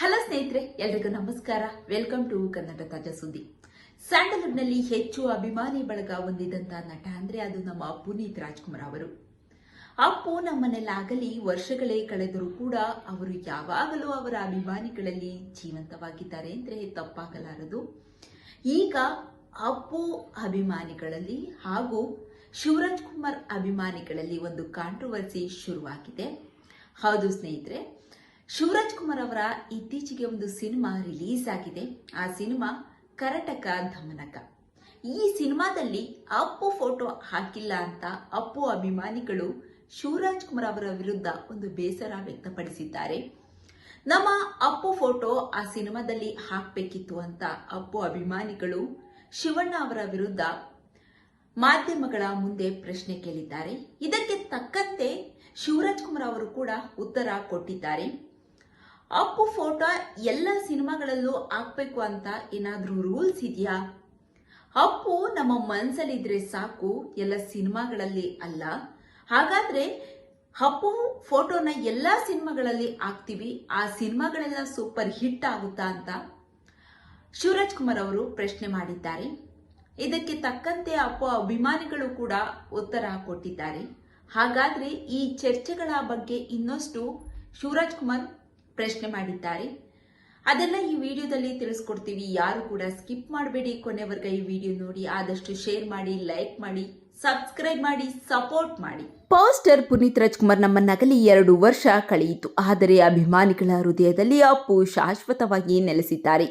Hello ಸ್ನೇಹಿತರೆ, ಎಲ್ರಿಗೂ ನಮಸ್ಕಾರ. ವೆಲ್ಕಮ್ ಟು ಕನ್ನಡ ತಾಜಾ ಸುದ್ದಿ. ಸ್ಯಾಂಡಲ್ವುಡ್ನಲ್ಲಿ ಹೆಚ್ಚು ಅಭಿಮಾನಿ ಬಳಗ ಹೊಂದಿದಂತ ನಟ ಅಂದ್ರೆ ಅದು ನಮ್ಮ ಪುನೀತ್ ರಾಜ್ಕುಮಾರ್ ಅವರು. ಅಪ್ಪು ನಮ್ಮನೆಲ್ಲಾಗಲಿ ವರ್ಷಗಳೇ ಕಳೆದರೂ ಕೂಡ ಅವರು ಯಾವಾಗಲೂ ಅವರ ಅಭಿಮಾನಿಗಳಲ್ಲಿ ಜೀವಂತವಾಗಿದ್ದಾರೆ ಅಂದ್ರೆ ತಪ್ಪಾಗಲಾರದು. ಈಗ ಅಪ್ಪು ಅಭಿಮಾನಿಗಳಲ್ಲಿ ಹಾಗೂ ಶಿವರಾಜ್ ಕುಮಾರ್ ಅಭಿಮಾನಿಗಳಲ್ಲಿ ಒಂದು ಕಾಂಟ್ರವರ್ಸಿ ಶುರುವಾಗಿದೆ. ಹೌದು ಸ್ನೇಹಿತರೆ, ಶಿವರಾಜ್ ಕುಮಾರ್ ಅವರ ಇತ್ತೀಚೆಗೆ ಒಂದು ಸಿನಿಮಾ ರಿಲೀಸ್ ಆಗಿದೆ. ಆ ಸಿನಿಮಾ ಕರಟಕ ಧಮನಕ. ಈ ಸಿನಿಮಾದಲ್ಲಿ ಅಪ್ಪು ಫೋಟೋ ಹಾಕಿಲ್ಲ ಅಂತ ಅಪ್ಪು ಅಭಿಮಾನಿಗಳು ಶಿವರಾಜ್ ಕುಮಾರ್ ಅವರ ವಿರುದ್ಧ ಒಂದು ಬೇಸರ ವ್ಯಕ್ತಪಡಿಸಿದ್ದಾರೆ. ನಮ್ಮ ಅಪ್ಪು ಫೋಟೋ ಆ ಸಿನಿಮಾದಲ್ಲಿ ಹಾಕಬೇಕಿತ್ತು ಅಂತ ಅಪ್ಪು ಅಭಿಮಾನಿಗಳು ಶಿವಣ್ಣ ಅವರ ವಿರುದ್ಧ ಮಾಧ್ಯಮಗಳ ಮುಂದೆ ಪ್ರಶ್ನೆ ಕೇಳಿದ್ದಾರೆ. ಇದಕ್ಕೆ ತಕ್ಕಂತೆ ಶಿವರಾಜ್ ಕುಮಾರ್ ಅವರು ಕೂಡ ಉತ್ತರ ಕೊಟ್ಟಿದ್ದಾರೆ. ಅಪ್ಪು ಫೋಟೋ ಎಲ್ಲ ಸಿನಿಮಾಗಳಲ್ಲೂ ಹಾಕ್ಬೇಕು ಅಂತ ಏನಾದ್ರೂ ರೂಲ್ಸ್ ಇದೆಯಾ? ಅಪ್ಪು ನಮ್ಮ ಮನಸ್ಸಲ್ಲಿದ್ರೆ ಸಾಕು, ಎಲ್ಲ ಸಿನಿಮಾಗಳಲ್ಲಿ ಅಲ್ಲ. ಹಾಗಾದ್ರೆ ಅಪ್ಪು ಫೋಟೋನ ಎಲ್ಲಾ ಸಿನಿಮಾಗಳಲ್ಲಿ ಹಾಕ್ತಿವಿ, ಆ ಸಿನಿಮಾಗಳೆಲ್ಲ ಸೂಪರ್ ಹಿಟ್ ಆಗುತ್ತಾ ಅಂತ ಶಿವರಾಜ್ ಕುಮಾರ್ ಅವರು ಪ್ರಶ್ನೆ ಮಾಡಿದ್ದಾರೆ. ಇದಕ್ಕೆ ತಕ್ಕಂತೆ ಅಪ್ಪು ಅಭಿಮಾನಿಗಳು ಕೂಡ ಉತ್ತರ ಕೊಟ್ಟಿದ್ದಾರೆ. ಹಾಗಾದ್ರೆ ಈ ಚರ್ಚೆಗಳ ಬಗ್ಗೆ ಇನ್ನಷ್ಟು ಶಿವರಾಜ್ ಕುಮಾರ್ ಪ್ರಶ್ನೆ ಮಾಡಿದ್ದಾರೆ. ಅದೆಲ್ಲ ಈ ವಿಡಿಯೋದಲ್ಲಿ ತಿಳಿಸ್ಕೊಡ್ತೀವಿ. ಯಾರು ಕೂಡ ಸ್ಕಿಪ್ ಮಾಡಬೇಡಿ, ಕೊನೆವರೆಗೆ ಈ ವಿಡಿಯೋ ನೋಡಿ. ಆದಷ್ಟು ಶೇರ್ ಮಾಡಿ, ಲೈಕ್ ಮಾಡಿ, ಸಬ್ಸ್ಕ್ರೈಬ್ ಮಾಡಿ, ಸಪೋರ್ಟ್ ಮಾಡಿ. ಪವರ್ ಪುನೀತ್ ರಾಜ್ಕುಮಾರ್ ನಮ್ಮನ್ನಗಲಿ 2 ವರ್ಷ ಕಳೆಯಿತು. ಆದರೆ ಅಭಿಮಾನಿಗಳ ಹೃದಯದಲ್ಲಿ ಅಪ್ಪು ಶಾಶ್ವತವಾಗಿ ನೆಲೆಸಿದ್ದಾರೆ.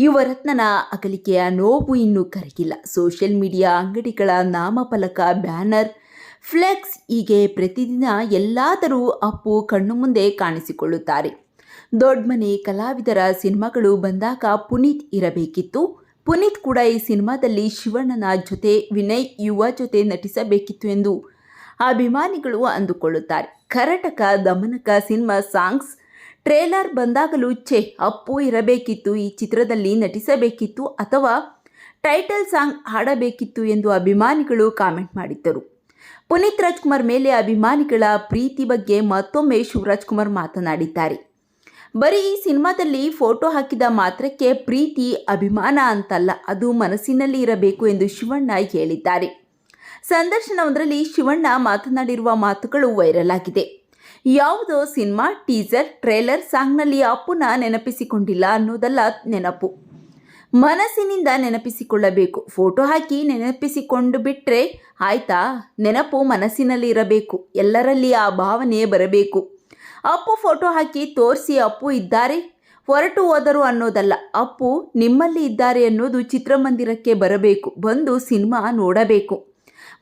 ಯುವ ರತ್ನನ ಅಗಲಿಕೆಯ ನೋವು ಇನ್ನೂ ಕರಗಿಲ್ಲ. ಸೋಷಿಯಲ್ ಮೀಡಿಯಾ, ಅಂಗಡಿಗಳ ನಾಮಫಲಕ, ಬ್ಯಾನರ್, ಫ್ಲೆಕ್ಸ್ ಹೀಗೆ ಪ್ರತಿದಿನ ಎಲ್ಲಾದರೂ ಅಪ್ಪು ಕಣ್ಣು ಮುಂದೆ ಕಾಣಿಸಿಕೊಳ್ಳುತ್ತಾರೆ. ದೊಡ್ಡ ಮನೆ ಕಲಾವಿದರ ಸಿನಿಮಾಗಳು ಬಂದಾಗ ಪುನೀತ್ ಇರಬೇಕಿತ್ತು. ಪುನೀತ್ ಕೂಡ ಈ ಸಿನಿಮಾದಲ್ಲಿ ಶಿವಣ್ಣನ ಜೊತೆ ವಿನಯ್ ಯುವ ಜೊತೆ ನಟಿಸಬೇಕಿತ್ತು ಎಂದು ಅಭಿಮಾನಿಗಳು ಅಂದುಕೊಳ್ಳುತ್ತಾರೆ. ಕರಟಕ ದಮನಕ ಸಿನಿಮಾ ಸಾಂಗ್ಸ್ ಟ್ರೇಲರ್ ಬಂದಾಗಲೂ ಅಪ್ಪು ಇರಬೇಕಿತ್ತು, ಈ ಚಿತ್ರದಲ್ಲಿ ನಟಿಸಬೇಕಿತ್ತು ಅಥವಾ ಟೈಟಲ್ ಸಾಂಗ್ ಹಾಡಬೇಕಿತ್ತು ಎಂದು ಅಭಿಮಾನಿಗಳು ಕಾಮೆಂಟ್ ಮಾಡಿದ್ದರು. ಪುನೀತ್ ರಾಜ್ಕುಮಾರ್ ಮೇಲೆ ಅಭಿಮಾನಿಗಳ ಪ್ರೀತಿ ಬಗ್ಗೆ ಮತ್ತೊಮ್ಮೆ ಶಿವರಾಜ್ ಕುಮಾರ್ ಮಾತನಾಡಿದ್ದಾರೆ. ಬರೀ ಈ ಸಿನಿಮಾದಲ್ಲಿ ಫೋಟೋ ಹಾಕಿದ ಮಾತ್ರಕ್ಕೆ ಪ್ರೀತಿ ಅಭಿಮಾನ ಅಂತಲ್ಲ, ಅದು ಮನಸ್ಸಿನಲ್ಲಿ ಇರಬೇಕು ಎಂದು ಶಿವಣ್ಣ ಹೇಳಿದ್ದಾರೆ. ಸಂದರ್ಶನವೊಂದರಲ್ಲಿ ಶಿವಣ್ಣ ಮಾತನಾಡಿರುವ ಮಾತುಗಳು ವೈರಲ್ ಆಗಿದೆ. ಯಾವುದೋ ಸಿನಿಮಾ ಟೀಸರ್, ಟ್ರೇಲರ್ ಸಾಂಗ್ನಲ್ಲಿ ಅಪ್ಪುನ ನೆನಪಿಸಿಕೊಂಡಿಲ್ಲ ಅನ್ನೋದಲ್ಲ ನೆನಪು, ಮನಸ್ಸಿನಿಂದ ನೆನಪಿಸಿಕೊಳ್ಳಬೇಕು. ಫೋಟೋ ಹಾಕಿ ನೆನಪಿಸಿಕೊಂಡು ಬಿಟ್ರೆ ಆಯ್ತಾ? ನೆನಪು ಮನಸ್ಸಿನಲ್ಲಿ ಇರಬೇಕು, ಎಲ್ಲರಲ್ಲಿ ಆ ಭಾವನೆ ಬರಬೇಕು. ಅಪ್ಪು ಫೋಟೋ ಹಾಕಿ ತೋರಿಸಿ ಅಪ್ಪು ಇದ್ದಾರೆ ಹೊರಟು ಹೋದರು ಅನ್ನೋದಲ್ಲ, ಅಪ್ಪು ನಿಮ್ಮಲ್ಲಿ ಇದ್ದಾರೆ ಅನ್ನೋದು ಚಿತ್ರಮಂದಿರಕ್ಕೆ ಬರಬೇಕು, ಬಂದು ಸಿನಿಮಾ ನೋಡಬೇಕು.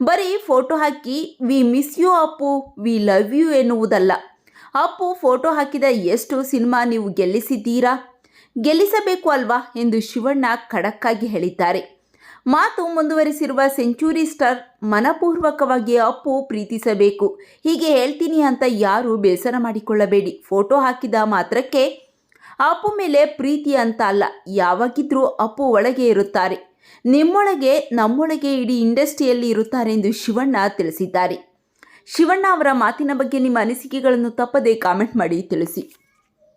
ಬರೀ ಫೋಟೋ ಹಾಕಿ we miss you Appu, we love you ಎನ್ನುವುದಲ್ಲ. ಅಪ್ಪು ಫೋಟೋ ಹಾಕಿದ ಎಷ್ಟು ಸಿನಿಮಾ ನೀವು ಗೆಲ್ಲಿಸಿದ್ದೀರಾ? ಗೆಲ್ಲಿಸಬೇಕು ಅಲ್ವಾ ಎಂದು ಶಿವಣ್ಣ ಖಡಕ್ಕಾಗಿ ಹೇಳಿದ್ದಾರೆ. ಮಾತು ಮುಂದುವರಿಸಿರುವ ಸೆಂಚುರಿ ಸ್ಟಾರ್, ಮನಪೂರ್ವಕವಾಗಿ ಅಪ್ಪು ಪ್ರೀತಿಸಬೇಕು, ಹೀಗೆ ಹೇಳ್ತೀನಿ ಅಂತ ಯಾರು ಬೇಸರ ಮಾಡಿಕೊಳ್ಳಬೇಡಿ. ಫೋಟೋ ಹಾಕಿದ ಮಾತ್ರಕ್ಕೆ ಅಪ್ಪು ಮೇಲೆ ಪ್ರೀತಿ ಅಂತ ಅಲ್ಲ, ಯಾವಾಗಿದ್ರೂ ಅಪ್ಪು ಒಳಗೆ ಇರುತ್ತಾರೆ, ನಿಮ್ಮೊಳಗೆ ನಮ್ಮೊಳಗೆ ಇಡೀ ಇಂಡಸ್ಟ್ರಿಯಲ್ಲಿ ಇರುತ್ತಾರೆ ಎಂದು ಶಿವಣ್ಣ ತಿಳಿಸಿದ್ದಾರೆ. ಶಿವಣ್ಣ ಅವರ ಮಾತಿನ ಬಗ್ಗೆ ನಿಮ್ಮ ಅನಿಸಿಕೆಗಳನ್ನು ತಪ್ಪದೇ ಕಾಮೆಂಟ್ ಮಾಡಿ ತಿಳಿಸಿ.